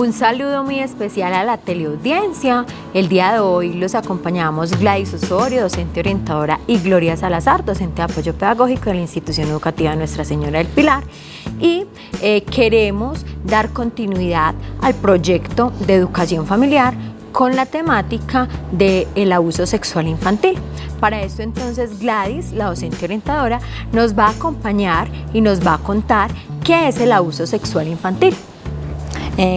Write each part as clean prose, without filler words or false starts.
Un saludo muy especial a la teleaudiencia. El día de hoy los acompañamos Gladys Osorio, docente orientadora, y Gloria Salazar, docente de apoyo pedagógico de la institución educativa Nuestra Señora del Pilar. Y queremos dar continuidad al proyecto de educación familiar con la temática del abuso sexual infantil. Para esto entonces Gladys, la docente orientadora, nos va a acompañar y nos va a contar qué es el abuso sexual infantil.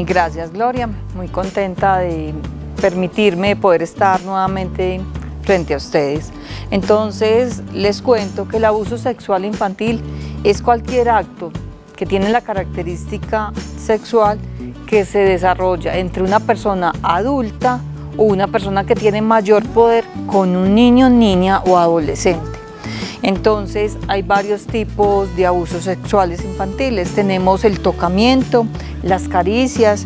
Gracias, Gloria, muy contenta de permitirme poder estar nuevamente frente a ustedes. Entonces les cuento que el abuso sexual infantil es cualquier acto que tiene la característica sexual que se desarrolla entre una persona adulta o una persona que tiene mayor poder con un niño, niña o adolescente. Entonces hay varios tipos de abusos sexuales infantiles. Tenemos el tocamiento, las caricias,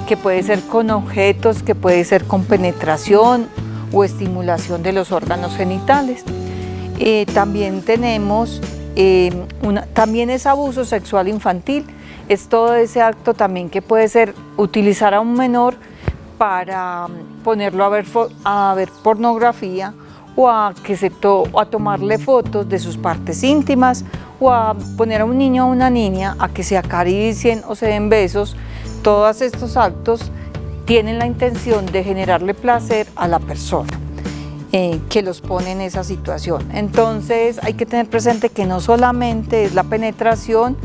que puede ser con objetos, que puede ser con penetración o estimulación de los órganos genitales. También tenemos, también es abuso sexual infantil, es todo ese acto también que puede ser utilizar a un menor para ponerlo a ver pornografía o a tomarle fotos de sus partes íntimas o a poner a un niño o una niña a que se acaricien o se den besos. Todos estos actos tienen la intención de generarle placer a la persona que los pone en esa situación. Entonces hay que tener presente que no solamente es la penetración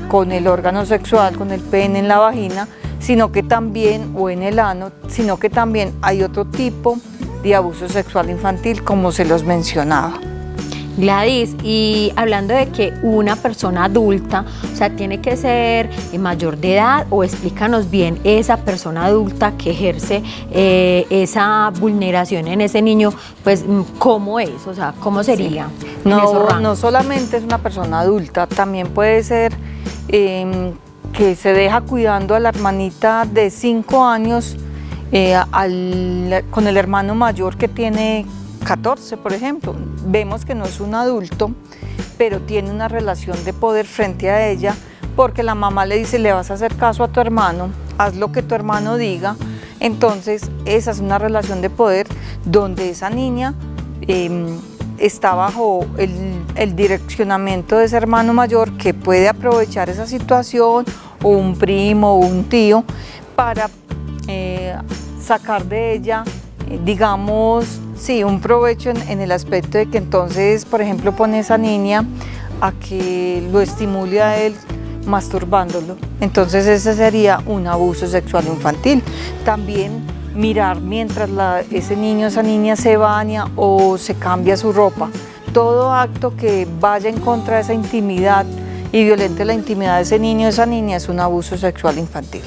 con el órgano sexual, con el pene en la vagina, sino que también, o en el ano, sino que también hay otro tipo de abuso sexual infantil, como se los mencionaba. Gladys, y hablando de que una persona adulta, o sea, tiene que ser mayor de edad, o explícanos bien esa persona adulta que ejerce esa vulneración en ese niño, pues, ¿cómo es? O sea, ¿cómo sería? Sí. No solamente es una persona adulta, también puede ser que se deja cuidando a la hermanita de 5 años con el hermano mayor que tiene 14, por ejemplo. Vemos que no es un adulto, pero tiene una relación de poder frente a ella, porque la mamá le dice: le vas a hacer caso a tu hermano, haz lo que tu hermano diga. Entonces esa es una relación de poder donde esa niña está bajo el direccionamiento de ese hermano mayor, que puede aprovechar esa situación, o un primo o un tío, para sacar de ella, digamos, sí, un provecho en el aspecto de que entonces, por ejemplo, pone a esa niña a que lo estimule a él masturbándolo. Entonces ese sería un abuso sexual infantil. También mirar mientras ese niño, esa niña se baña o se cambia su ropa. Todo acto que vaya en contra de esa intimidad y violente la intimidad de ese niño o esa niña es un abuso sexual infantil.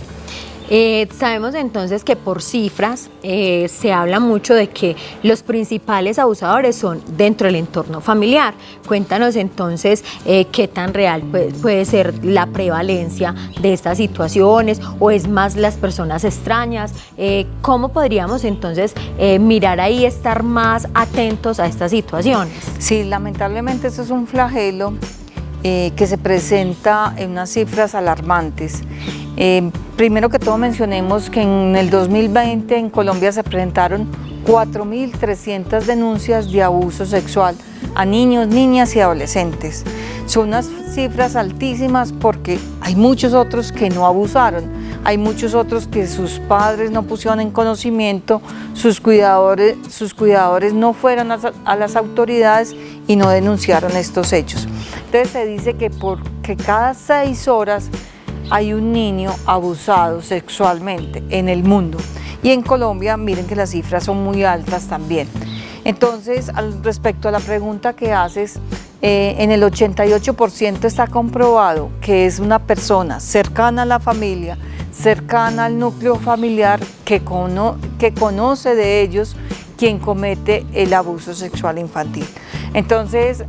Sabemos entonces que por cifras se habla mucho de que los principales abusadores son dentro del entorno familiar. Cuéntanos entonces qué tan real puede ser la prevalencia de estas situaciones, o es más las personas extrañas. ¿Cómo podríamos entonces mirar ahí y estar más atentos a estas situaciones? Sí, lamentablemente eso es un flagelo que se presenta en unas cifras alarmantes. Primero que todo mencionemos que en el 2020 en Colombia se presentaron 4.300 denuncias de abuso sexual a niños, niñas y adolescentes. Son unas cifras altísimas porque hay muchos otros que no abusaron, hay muchos otros que sus padres no pusieron en conocimiento, sus cuidadores no fueron a las autoridades y no denunciaron estos hechos. Entonces se dice que cada 6 horas hay un niño abusado sexualmente en el mundo, y en Colombia miren que las cifras son muy altas también. Entonces, respecto a la pregunta que haces, en el 88% está comprobado que es una persona cercana a la familia, cercana al núcleo familiar, que conoce de ellos, quien comete el abuso sexual infantil. Entonces,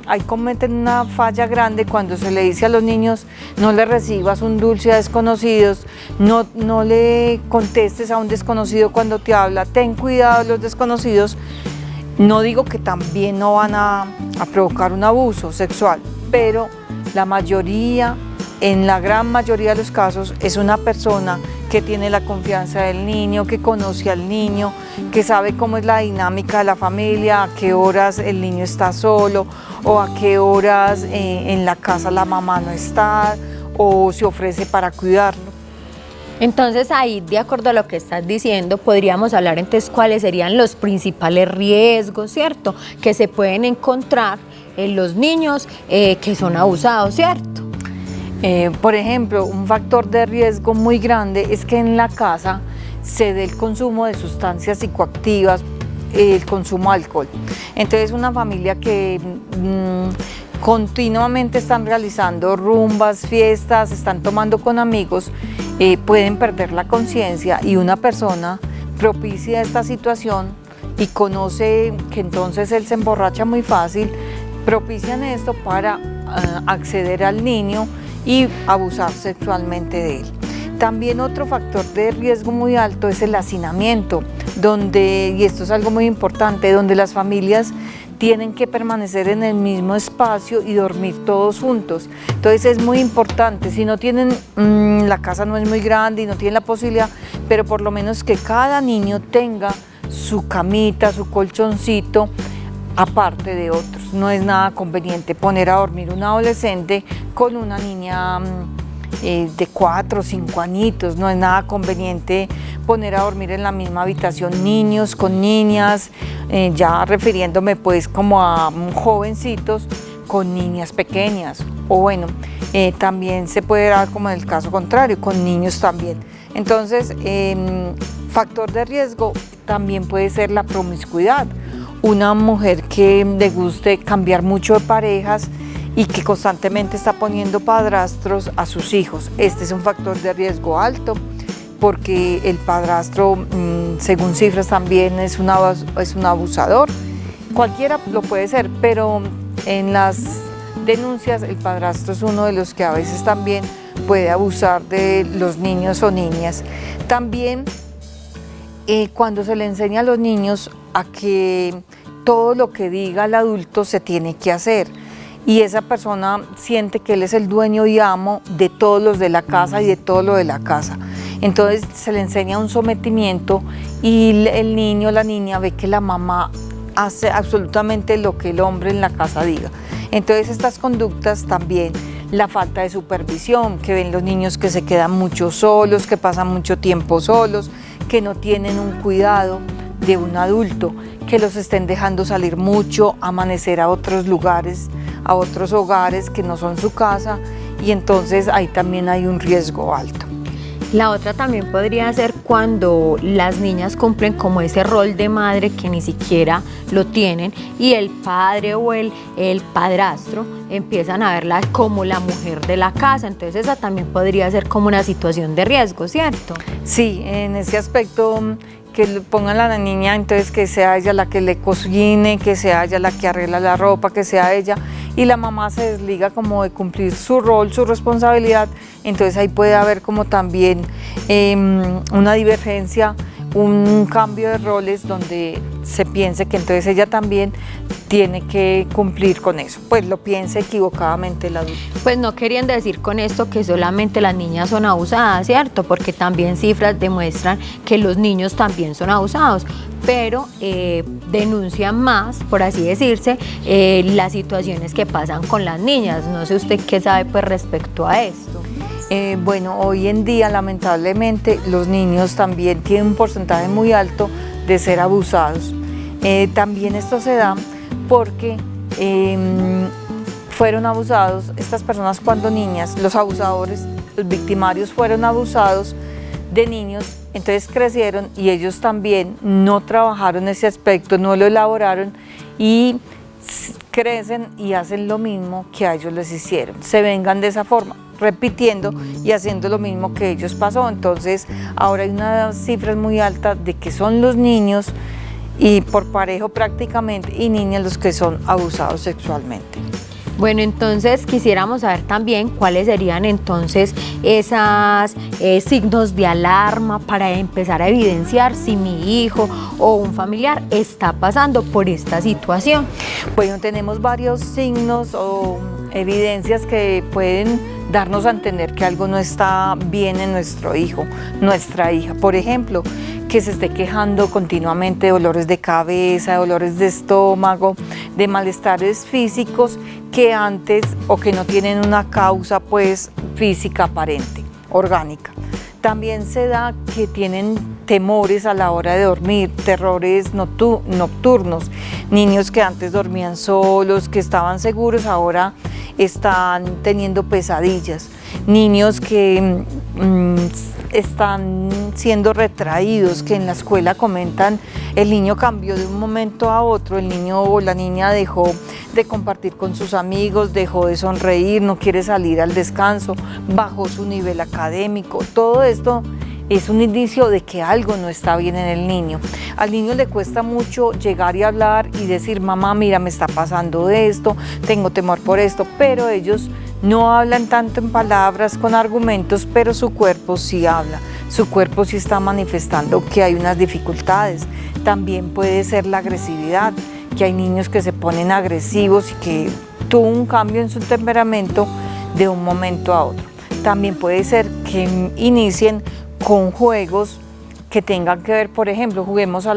ahí cometen una falla grande cuando se le dice a los niños: no le recibas un dulce a desconocidos, no le contestes a un desconocido cuando te habla, ten cuidado de los desconocidos. No digo que también no van a provocar un abuso sexual, pero la mayoría, en la gran mayoría de los casos, es una persona que tiene la confianza del niño, que conoce al niño, que sabe cómo es la dinámica de la familia, a qué horas el niño está solo o a qué horas en la casa la mamá no está o se ofrece para cuidarlo. Entonces ahí, de acuerdo a lo que estás diciendo, podríamos hablar entonces cuáles serían los principales riesgos, ¿cierto?, que se pueden encontrar en los niños que son abusados, ¿cierto? Por ejemplo, un factor de riesgo muy grande es que en la casa se dé el consumo de sustancias psicoactivas, el consumo de alcohol. Entonces una familia que continuamente están realizando rumbas, fiestas, están tomando con amigos, pueden perder la conciencia, y una persona propicia esta situación y conoce que entonces él se emborracha muy fácil, propician esto para acceder al niño y abusar sexualmente de él. También otro factor de riesgo muy alto es el hacinamiento, donde, y esto es algo muy importante, donde las familias tienen que permanecer en el mismo espacio y dormir todos juntos. Entonces es muy importante, si no tienen, la casa no es muy grande y no tienen la posibilidad, pero por lo menos que cada niño tenga su camita, su colchoncito, aparte de otros. No es nada conveniente poner a dormir un adolescente con una niña de 4 o 5 añitos, no es nada conveniente poner a dormir en la misma habitación niños con niñas, ya refiriéndome pues como a jovencitos con niñas pequeñas, o bueno, también se puede dar como en el caso contrario, con niños también. Entonces, factor de riesgo también puede ser la promiscuidad, una mujer que le guste cambiar mucho de parejas y que constantemente está poniendo padrastros a sus hijos. Este es un factor de riesgo alto, porque el padrastro, según cifras, también es un abusador. Cualquiera lo puede ser, pero en las denuncias el padrastro es uno de los que a veces también puede abusar de los niños o niñas. También cuando se le enseña a los niños a que todo lo que diga el adulto se tiene que hacer, y esa persona siente que él es el dueño y amo de todos los de la casa y de todo lo de la casa. Entonces se le enseña un sometimiento y el niño o la niña ve que la mamá hace absolutamente lo que el hombre en la casa diga. Entonces estas conductas también, la falta de supervisión, que ven los niños que se quedan mucho solos, que pasan mucho tiempo solos, que no tienen un cuidado de un adulto, que los estén dejando salir mucho, amanecer a otros lugares, a otros hogares que no son su casa, y entonces ahí también hay un riesgo alto. La otra también podría ser cuando las niñas cumplen como ese rol de madre que ni siquiera lo tienen, y el padre o el padrastro empiezan a verla como la mujer de la casa. Entonces esa también podría ser como una situación de riesgo, ¿cierto? Sí, en ese aspecto, que le pongan a la niña, entonces que sea ella la que le cocine, que sea ella la que arregla la ropa, que sea ella, y la mamá se desliga como de cumplir su rol, su responsabilidad. Entonces ahí puede haber como también una divergencia, un cambio de roles donde se piense que entonces ella también tiene que cumplir con eso, pues lo piensa equivocadamente el adulto. Pues no querían decir con esto que solamente las niñas son abusadas, ¿cierto? Porque también cifras demuestran que los niños también son abusados, pero denuncian más, por así decirse, las situaciones que pasan con las niñas. No sé usted qué sabe pues respecto a esto. Bueno, hoy en día lamentablemente los niños también tienen un porcentaje muy alto de ser abusados. También esto se da porque fueron abusados estas personas cuando niñas, los abusadores, los victimarios fueron abusados de niños, entonces crecieron y ellos también no trabajaron ese aspecto, no lo elaboraron y crecen y hacen lo mismo que a ellos les hicieron, se vengan de esa forma, repitiendo y haciendo lo mismo que ellos pasó. Entonces ahora hay unas cifras muy altas de que son los niños y por parejo prácticamente, y niñas los que son abusados sexualmente. Bueno, entonces quisiéramos saber también cuáles serían entonces esos signos de alarma para empezar a evidenciar si mi hijo o un familiar está pasando por esta situación. Bueno, tenemos varios signos o evidencias que pueden darnos a entender que algo no está bien en nuestro hijo, nuestra hija. Por ejemplo, que se esté quejando continuamente de dolores de cabeza, de dolores de estómago, de malestares físicos que antes o que no tienen una causa pues física aparente, orgánica. También se da que tienen temores a la hora de dormir, terrores nocturnos, niños que antes dormían solos, que estaban seguros, ahora están teniendo pesadillas, niños que están siendo retraídos, que en la escuela comentan, el niño cambió de un momento a otro, el niño o la niña dejó de compartir con sus amigos, dejó de sonreír, no quiere salir al descanso, bajó su nivel académico. Todo esto es un indicio de que algo no está bien en el niño. Al niño le cuesta mucho llegar y hablar y decir, mamá, mira, me está pasando esto, tengo temor por esto, pero ellos no hablan tanto en palabras, con argumentos, pero su cuerpo sí habla, su cuerpo sí está manifestando que hay unas dificultades. También puede ser la agresividad, que hay niños que se ponen agresivos y que tuvo un cambio en su temperamento de un momento a otro. También puede ser que inicien con juegos que tengan que ver, por ejemplo, juguemos a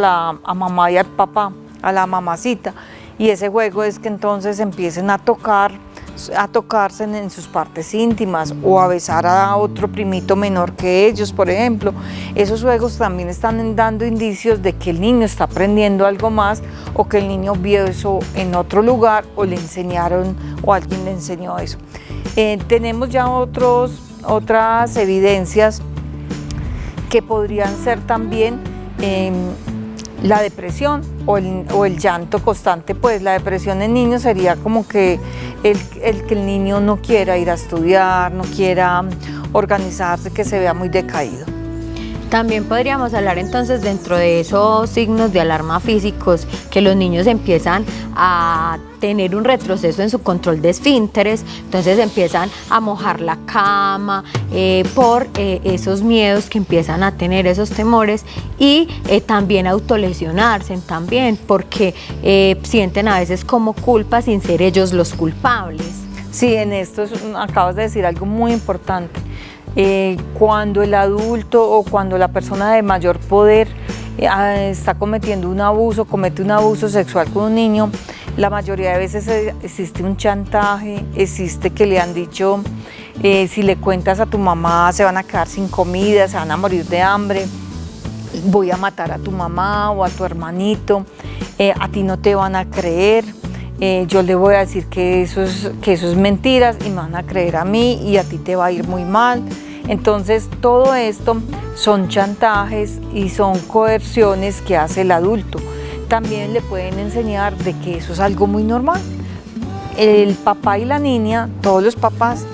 mamá y al papá, a la mamacita, y ese juego es que entonces empiecen a tocarse en sus partes íntimas o a besar a otro primito menor que ellos, por ejemplo. Esos juegos también están dando indicios de que el niño está aprendiendo algo más o que el niño vio eso en otro lugar o le enseñaron o alguien le enseñó eso. Tenemos ya otras evidencias que podrían ser también la depresión o el llanto constante. Pues la depresión en niños sería como que el niño no quiera ir a estudiar, no quiera organizarse, que se vea muy decaído. También podríamos hablar entonces dentro de esos signos de alarma físicos que los niños empiezan a tener un retroceso en su control de esfínteres, entonces empiezan a mojar la cama por esos miedos que empiezan a tener, esos temores, y también autolesionarse también porque sienten a veces como culpa sin ser ellos los culpables. Sí, en esto acabas de decir algo muy importante. Cuando el adulto o cuando la persona de mayor poder está cometiendo un abuso, comete un abuso sexual con un niño, la mayoría de veces existe un chantaje, existe que le han dicho, si le cuentas a tu mamá se van a quedar sin comida, se van a morir de hambre, voy a matar a tu mamá o a tu hermanito, a ti no te van a creer. Yo le voy a decir que eso es mentiras y me van a creer a mí y a ti te va a ir muy mal. Entonces todo esto son chantajes y son coerciones que hace el adulto. También le pueden enseñar de que eso es algo muy normal. El papá y la niña, todos los papás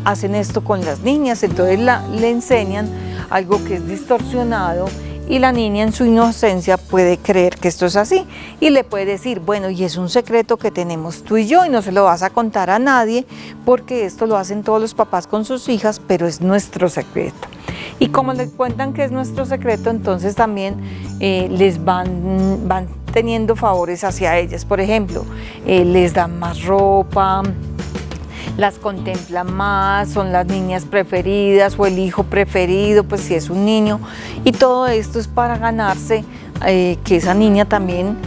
hacen esto con las niñas, entonces le enseñan algo que es distorsionado. Y la niña en su inocencia puede creer que esto es así y le puede decir, bueno, y es un secreto que tenemos tú y yo y no se lo vas a contar a nadie porque esto lo hacen todos los papás con sus hijas, pero es nuestro secreto. Y como les cuentan que es nuestro secreto, entonces también les van teniendo favores hacia ellas. Por ejemplo, les dan más ropa, las contemplan más, son las niñas preferidas o el hijo preferido, pues si es un niño, y todo esto es para ganarse que esa niña también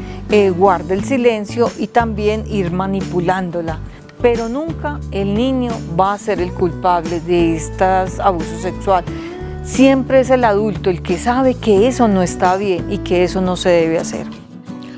guarde el silencio y también ir manipulándola. Pero nunca el niño va a ser el culpable de estos abusos sexuales. Siempre es el adulto el que sabe que eso no está bien y que eso no se debe hacer.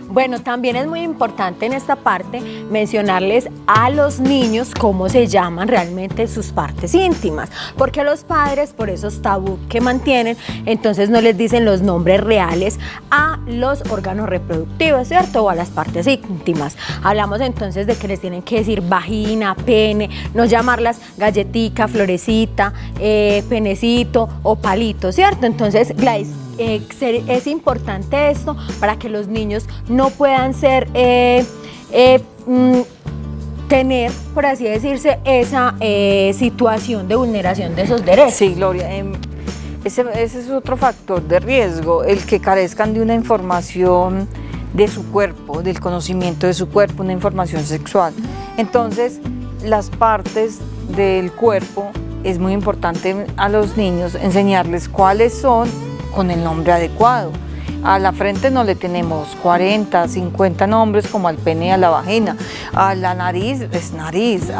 Bueno, también es muy importante en esta parte mencionarles a los niños cómo se llaman realmente sus partes íntimas, porque los padres, por esos tabú que mantienen, entonces no les dicen los nombres reales a los órganos reproductivos, ¿cierto? O a las partes íntimas. Hablamos entonces de que les tienen que decir vagina, pene, no llamarlas galletica, florecita, penecito o palito, ¿cierto? Entonces, Gladys, es importante esto para que los niños no puedan tener, por así decirse, esa situación de vulneración de esos derechos. Sí, Gloria, ese es otro factor de riesgo, el que carezcan de una información de su cuerpo, del conocimiento de su cuerpo, una información sexual. Entonces, las partes del cuerpo, es muy importante a los niños enseñarles cuáles son con el nombre adecuado. A la frente no le tenemos 40, 50 nombres como al pene y a la vagina. A la nariz es nariz,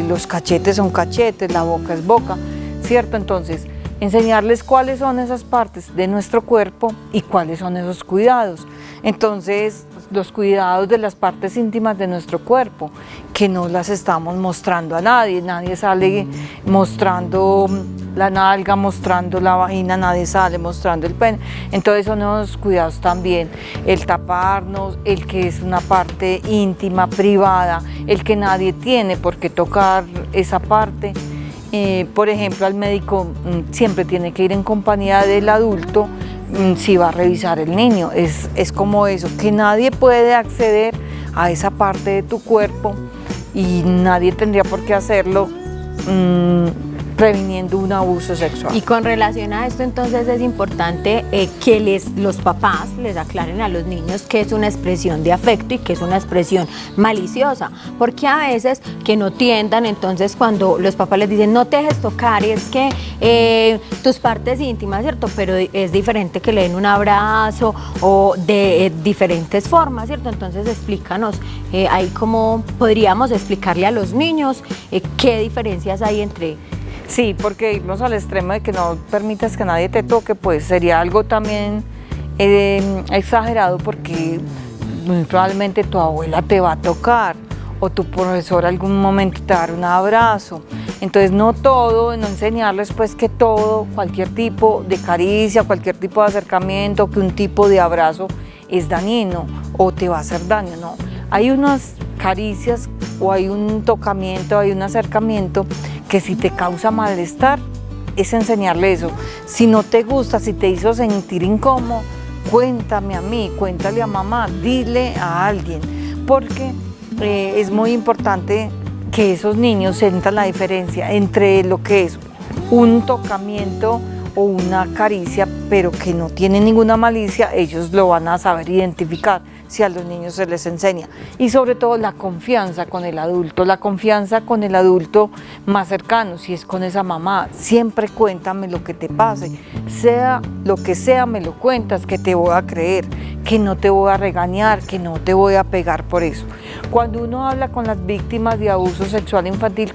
los cachetes son cachetes, la boca es boca, ¿cierto? Entonces, enseñarles cuáles son esas partes de nuestro cuerpo y cuáles son esos cuidados. Entonces, los cuidados de las partes íntimas de nuestro cuerpo, que no las estamos mostrando a nadie. Nadie sale mostrando la nalga, mostrando la vagina, nadie sale mostrando el pene. Entonces son unos cuidados también, el taparnos, el que es una parte íntima, privada, el que nadie tiene por qué tocar esa parte. Por ejemplo, al médico siempre tiene que ir en compañía del adulto si va a revisar el niño. Es como eso, que nadie puede acceder a esa parte de tu cuerpo y nadie tendría por qué hacerlo previniendo un abuso sexual. Y con relación a esto, entonces es importante que los papás les aclaren a los niños que es una expresión de afecto y que es una expresión maliciosa, porque a veces que no tiendan, entonces cuando los papás les dicen no te dejes tocar, es que tus partes íntimas, ¿cierto? Pero es diferente que le den un abrazo o de diferentes formas, ¿cierto? Entonces explícanos ahí cómo podríamos explicarle a los niños qué diferencias hay entre... Sí, porque irnos al extremo de que no permitas que nadie te toque, pues sería algo también exagerado, porque muy probablemente tu abuela te va a tocar o tu profesor algún momento te va a dar un abrazo. Entonces no enseñarles pues que todo, cualquier tipo de caricia, cualquier tipo de acercamiento, que un tipo de abrazo es dañino o te va a hacer daño, no. Hay unas caricias o hay un tocamiento, hay un acercamiento que si te causa malestar, es enseñarle eso. Si no te gusta, si te hizo sentir incómodo, cuéntame a mí, cuéntale a mamá, dile a alguien, porque es muy importante que esos niños sientan la diferencia entre lo que es un tocamiento o una caricia, pero que no tiene ninguna malicia. Ellos lo van a saber identificar si a los niños se les enseña. Y sobre todo la confianza con el adulto más cercano, si es con esa mamá, siempre cuéntame lo que te pase, sea lo que sea, me lo cuentas, que te voy a creer, que no te voy a regañar, que no te voy a pegar por eso. Cuando uno habla con las víctimas de abuso sexual infantil,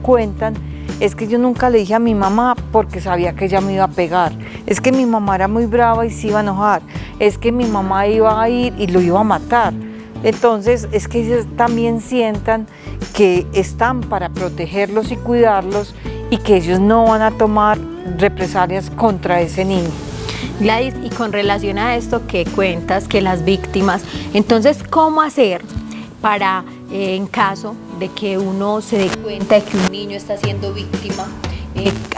cuentan, es que yo nunca le dije a mi mamá porque sabía que ella me iba a pegar, es que mi mamá era muy brava y se iba a enojar, es que mi mamá iba a ir y lo iba a matar. Entonces es que ellos también sientan que están para protegerlos y cuidarlos y que ellos no van a tomar represalias contra ese niño. Gladys, y con relación a esto que cuentas, que las víctimas, entonces, ¿cómo hacer para, en caso de que uno se dé cuenta de que un niño está siendo víctima,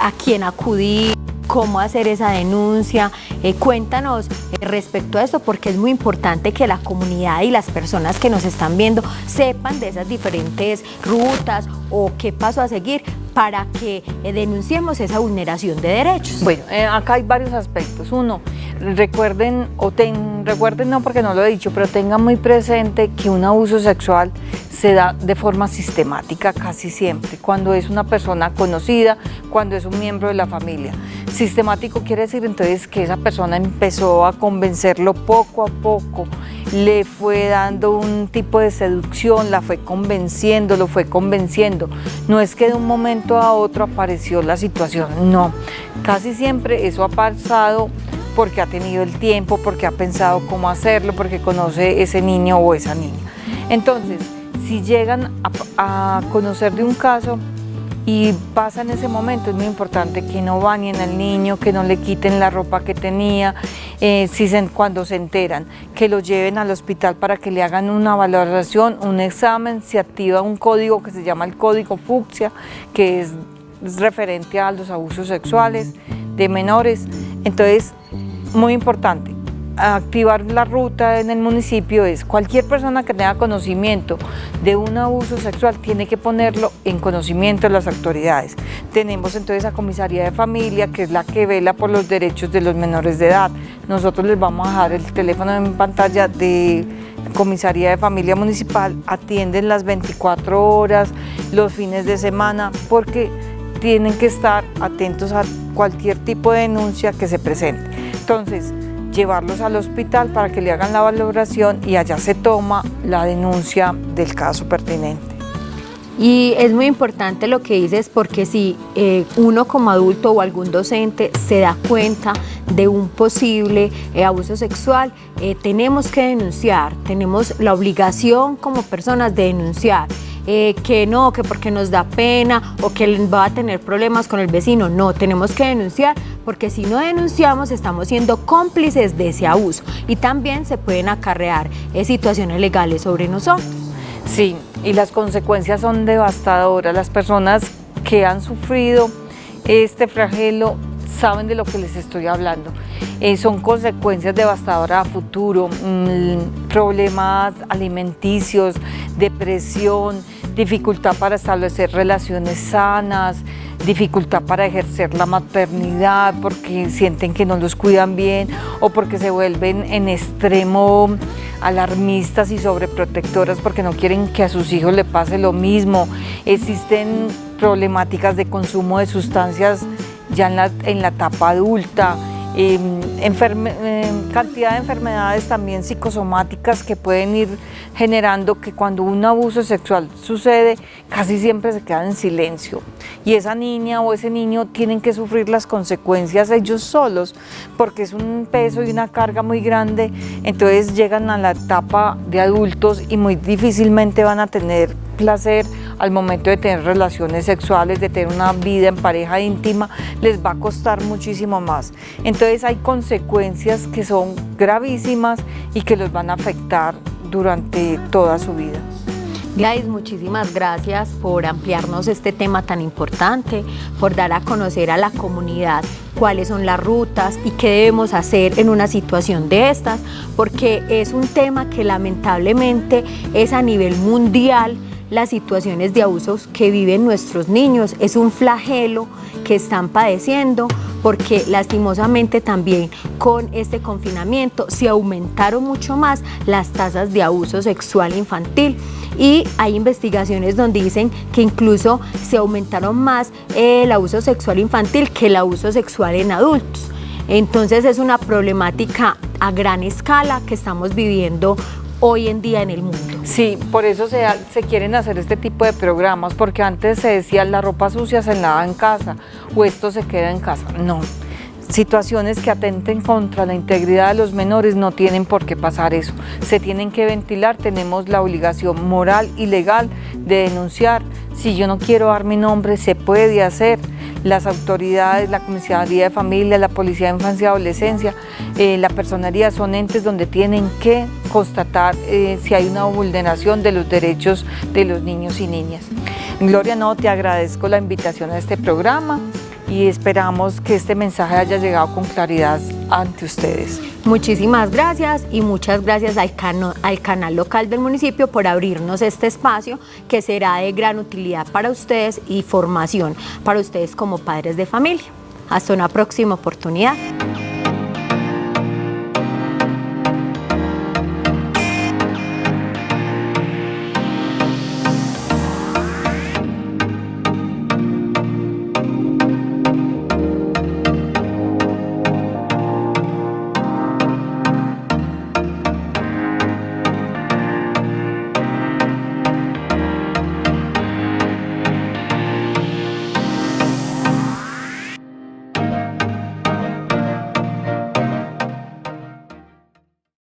a quién acudir, cómo hacer esa denuncia? Cuéntanos respecto a esto, porque es muy importante que la comunidad y las personas que nos están viendo sepan de esas diferentes rutas o qué paso a seguir para que denunciemos esa vulneración de derechos. Bueno, acá hay varios aspectos. Uno, recuerden no porque no lo he dicho, pero tengan muy presente que un abuso sexual se da de forma sistemática casi siempre, cuando es una persona conocida, cuando es un miembro de la familia. Sistemático quiere decir entonces que esa persona empezó a convencerlo poco a poco, le fue dando un tipo de seducción, la fue convenciendo, lo fue convenciendo. No es que de un momento a otro apareció la situación, no. Casi siempre eso ha pasado porque ha tenido el tiempo, porque ha pensado cómo hacerlo, porque conoce ese niño o esa niña. Entonces, si llegan a conocer de un caso y pasa en ese momento, es muy importante que no bañen al niño, que no le quiten la ropa que tenía, cuando se enteran, que lo lleven al hospital para que le hagan una valoración, un examen, se activa un código que se llama el código fucsia, que es referente a los abusos sexuales de menores. Entonces, muy importante, activar la ruta en el municipio es cualquier persona que tenga conocimiento de un abuso sexual tiene que ponerlo en conocimiento de las autoridades. Tenemos entonces a Comisaría de Familia, que es la que vela por los derechos de los menores de edad. Nosotros les vamos a dejar el teléfono en pantalla de Comisaría de Familia Municipal, atienden las 24 horas, los fines de semana, porque tienen que estar atentos a cualquier tipo de denuncia que se presente. Entonces, llevarlos al hospital para que le hagan la valoración y allá se toma la denuncia del caso pertinente. Y es muy importante lo que dices, porque si uno como adulto o algún docente se da cuenta de un posible abuso sexual, tenemos que denunciar, tenemos la obligación como personas de denunciar. Que no, que porque nos da pena o que va a tener problemas con el vecino. No, tenemos que denunciar, porque si no denunciamos estamos siendo cómplices de ese abuso y también se pueden acarrear situaciones legales sobre nosotros. Sí, y las consecuencias son devastadoras. Las personas que han sufrido este flagelo saben de lo que les estoy hablando. Son consecuencias devastadoras a futuro, problemas alimenticios, depresión, dificultad para establecer relaciones sanas, dificultad para ejercer la maternidad porque sienten que no los cuidan bien o porque se vuelven en extremo alarmistas y sobreprotectoras porque no quieren que a sus hijos le pase lo mismo. Existen problemáticas de consumo de sustancias ya en la etapa adulta, cantidad de enfermedades también psicosomáticas que pueden ir generando que cuando un abuso sexual sucede, casi siempre se quedan en silencio. Y esa niña o ese niño tienen que sufrir las consecuencias ellos solos, porque es un peso y una carga muy grande. Entonces llegan a la etapa de adultos y muy difícilmente van a tener placer al momento de tener relaciones sexuales, de tener una vida en pareja íntima, les va a costar muchísimo más. Entonces hay consecuencias que son gravísimas y que los van a afectar durante toda su vida. Gladys, muchísimas gracias por ampliarnos este tema tan importante, por dar a conocer a la comunidad cuáles son las rutas y qué debemos hacer en una situación de estas, porque es un tema que lamentablemente es a nivel mundial. Las situaciones de abusos que viven nuestros niños es un flagelo que están padeciendo, porque lastimosamente también con este confinamiento se aumentaron mucho más las tasas de abuso sexual infantil, y hay investigaciones donde dicen que incluso se aumentaron más el abuso sexual infantil que el abuso sexual en adultos. Entonces es una problemática a gran escala que estamos viviendo hoy en día en el mundo. Sí, por eso se quieren hacer este tipo de programas, porque antes se decía la ropa sucia se lava en casa o esto se queda en casa. No, situaciones que atenten contra la integridad de los menores no tienen por qué pasar eso. Se tienen que ventilar, tenemos la obligación moral y legal de denunciar. Si yo no quiero dar mi nombre, se puede hacer. Las autoridades, la Comisaría de Familia, la Policía de Infancia y Adolescencia, la Personería son entes donde tienen que constatar si hay una vulneración de los derechos de los niños y niñas. Gloria, no, te agradezco la invitación a este programa y esperamos que este mensaje haya llegado con claridad ante ustedes. Muchísimas gracias y muchas gracias al canal local del municipio por abrirnos este espacio que será de gran utilidad para ustedes y formación para ustedes como padres de familia. Hasta una próxima oportunidad.